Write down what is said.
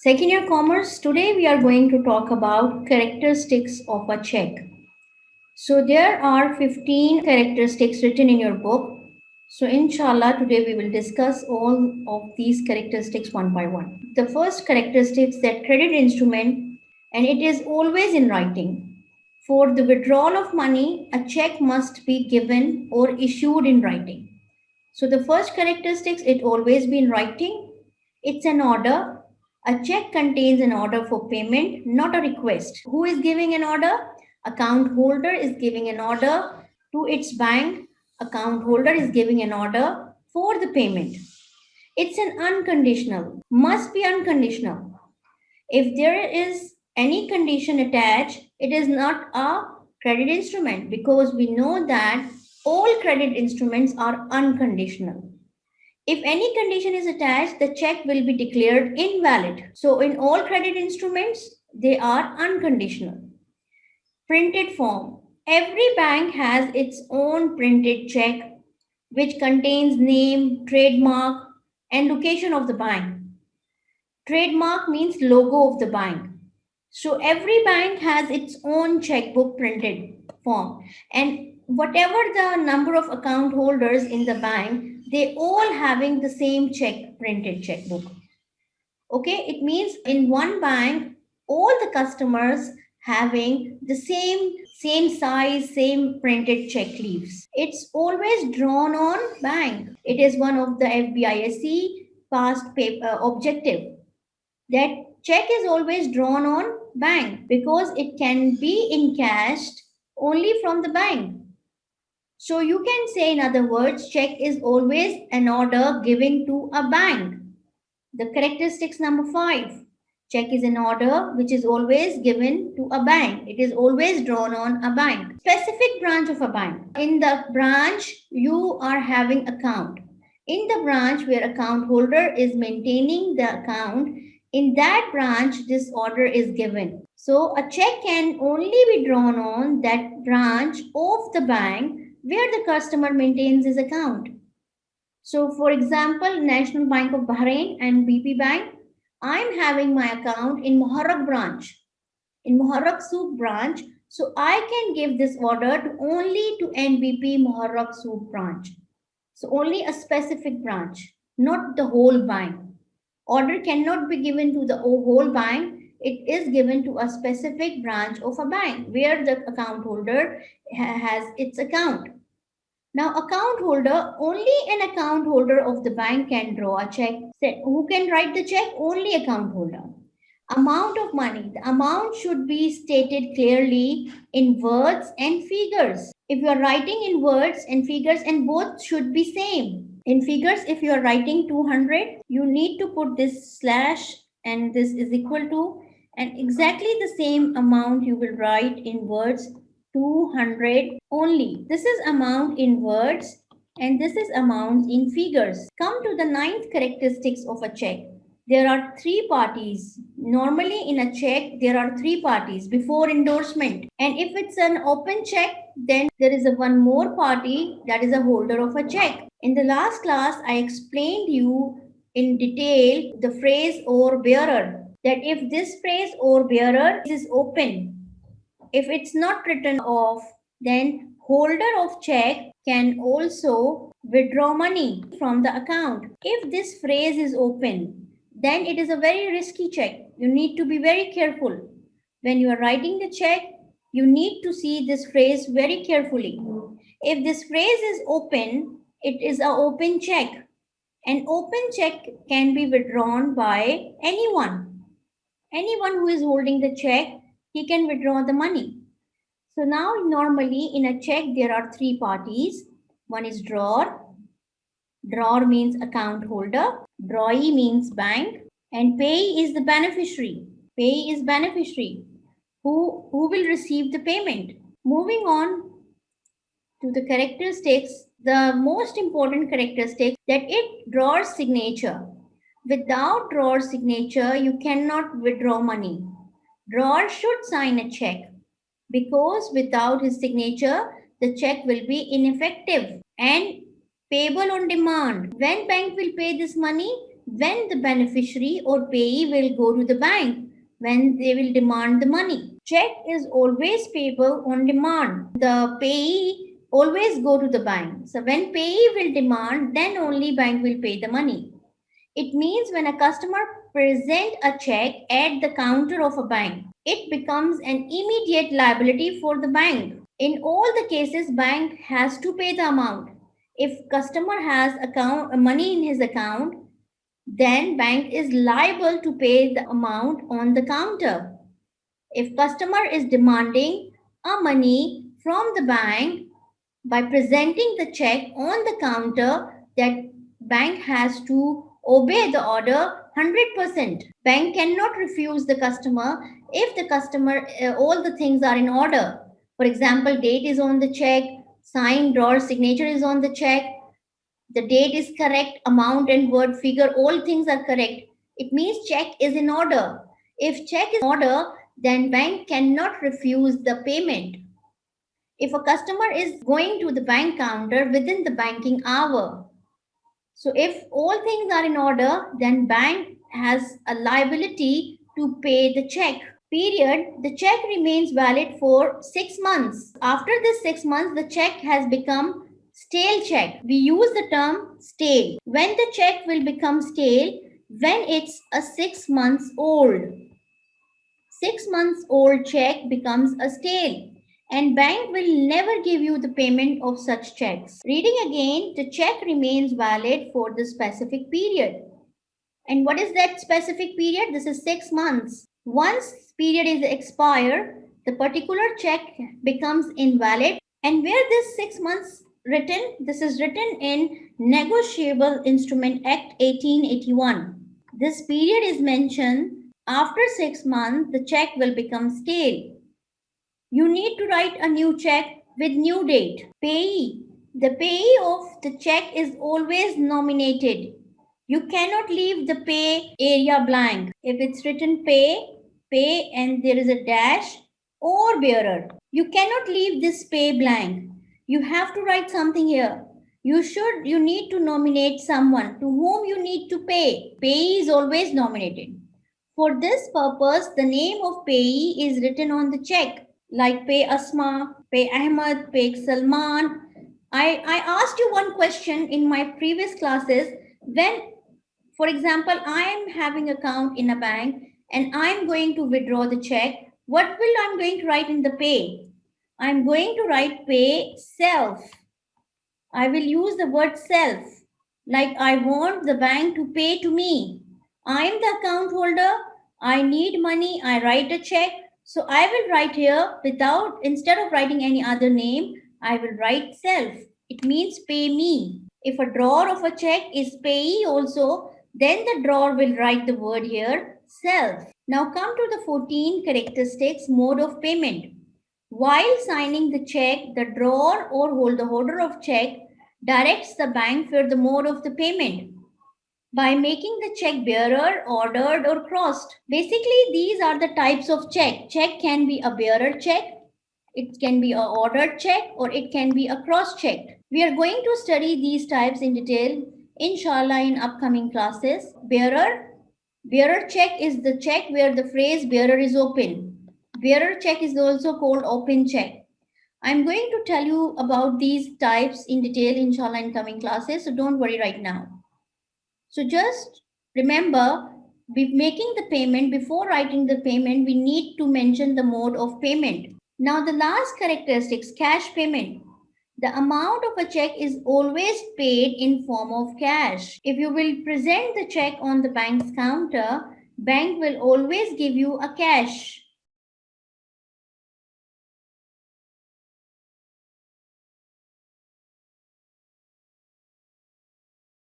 Second year commerce, today we are going to talk about characteristics of a check. So there are 15 characteristics written in your book. So inshallah today we will discuss all of these characteristics one by one. The first characteristic is that credit instrument, and it is always in writing. For the withdrawal of money, a check must be given or issued in writing. So the first characteristics, it always be in writing. It's an order. A check contains an order for payment, not a request. Who is giving an order? Account holder is giving an order to its bank. Account holder is giving an order for the payment. It's an unconditional, must be unconditional. If there is any condition attached, it is not a credit instrument because we know that all credit instruments are unconditional. If any condition is attached, the check will be declared invalid. So in all credit instruments, they are unconditional. Printed form. Every bank has its own printed check which contains name, trademark, and location of the bank. Trademark means logo of the bank. So every bank has its own checkbook printed form, and whatever the number of account holders in the bank, they all having the same printed checkbook. Okay, it means in one bank, all the customers having the same size, same printed check leaves. It's always drawn on bank. It is one of the FBISC past paper objective that check is always drawn on bank because it can be encashed only from the bank. So you can say, in other words, check is always an order given to a bank. The characteristics number 5. Check is an order which is always given to a bank. It is always drawn on a bank. Specific branch of a bank. In the branch, you are having account. In the branch where account holder is maintaining the account, in that branch, this order is given. So a check can only be drawn on that branch of the bank where the customer maintains his account. So for example, National Bank of Bahrain and BP Bank, I'm having my account in Muharrak branch, in Muharrak Souk branch. So I can give this order to only to NBP Muharrak Souk branch. So only a specific branch, not the whole bank. Order cannot be given to the whole bank. It is given to a specific branch of a bank where the account holder has its account. Now, account holder, only an account holder of the bank can draw a check. Who can write the check? Only account holder. Amount of money. The amount should be stated clearly in words and figures. If you are writing in words and figures, and both should be same. In figures, if you are writing 200, you need to put this slash and this is equal to, and exactly the same amount you will write in words 200 only. This is amount in words and this is amount in figures. Come to the ninth characteristics of a check. There are three parties. Normally in a check, there are three parties before endorsement. And if it's an open check, then there is a one more party that is a holder of a check. In the last class, I explained you in detail the phrase or bearer. That if this phrase or bearer is open, if it's not written off, then holder of check can also withdraw money from the account. If this phrase is open, then it is a very risky check. You need to be very careful. When you are writing the check, you need to see this phrase very carefully. If this phrase is open, it is an open check. An open check can be withdrawn by anyone. Anyone who is holding the check, he can withdraw the money. So now normally in a check, there are three parties. One is drawer. Drawer means account holder. Drawee means bank. And payee is the beneficiary. Payee is beneficiary who will receive the payment. Moving on to the characteristics, the most important characteristic that it draws signature. Without drawer signature, you cannot withdraw money. Drawer should sign a check because without his signature, the check will be ineffective and payable on demand. When bank will pay this money? when the beneficiary or payee will go to the bank when they will demand the money. Check is always payable on demand. The payee always go to the bank. So when payee will demand, then only bank will pay the money. It means when a customer present a check at the counter of a bank, it becomes an immediate liability for the bank. In all the cases, bank has to pay the amount. If customer has money in his account, then bank is liable to pay the amount on the counter. If customer is demanding a money from the bank by presenting the check on the counter, that bank has to obey the order 100%. Bank cannot refuse the customer if the customer all the things are in order. For example, date is on the check, sign, drawer, signature is on the check, the date is correct, amount and word figure, all things are correct. It means check is in order. If check is in order, then bank cannot refuse the payment. If a customer is going to the bank counter within the banking hour, so if all things are in order, then bank has a liability to pay the check. Period. The check remains valid for 6 months. After this 6 months, the check has become stale check. We use the term stale. When the check will become stale, when it's a 6 months old. 6 months old check becomes a stale, and bank will never give you the payment of such checks. Reading again, the check remains valid for the specific period. And what is that specific period? This is 6 months. Once period is expired, the particular check becomes invalid. And where this 6 months written? This is written in Negotiable Instrument Act 1881. This period is mentioned. After 6 months, the check will become stale. You need to write a new check with new date. Payee. The payee of the check is always nominated. You cannot leave the pay area blank. If it's written pay and there is a dash or bearer, you cannot leave this pay blank. You have to write something here. You need to nominate someone to whom you need to pay. Payee is always nominated. For this purpose, the name of payee is written on the check, like pay Asma, pay Ahmed, pay Salman. I asked you one question in my previous classes. When, for example, I am having account in a bank and I'm going to withdraw the check, what will I'm going to write in the pay? I'm going to write pay self. I will use the word self. Like I want the bank to pay to me. I am the account holder. I need money. I write a check. So I will write here instead of writing any other name, I will write self. It means pay me. If a drawer of a check is payee also, then the drawer will write the word here self. Now come to the 14 characteristics mode of payment. While signing the check, the drawer or the holder of check directs the bank for the mode of the payment by making the check bearer, ordered, or crossed. Basically, these are the types of check. Check can be a bearer check, it can be a ordered check, or it can be a cross check. We are going to study these types in detail, inshallah, in upcoming classes. Bearer check is the check where the phrase bearer is open. Bearer check is also called open check. I'm going to tell you about these types in detail, inshallah, in coming classes, so don't worry right now. So just remember, making the payment, before writing the payment, we need to mention the mode of payment. Now the last characteristics, cash payment. The amount of a check is always paid in form of cash. If you will present the check on the bank's counter, bank will always give you a cash.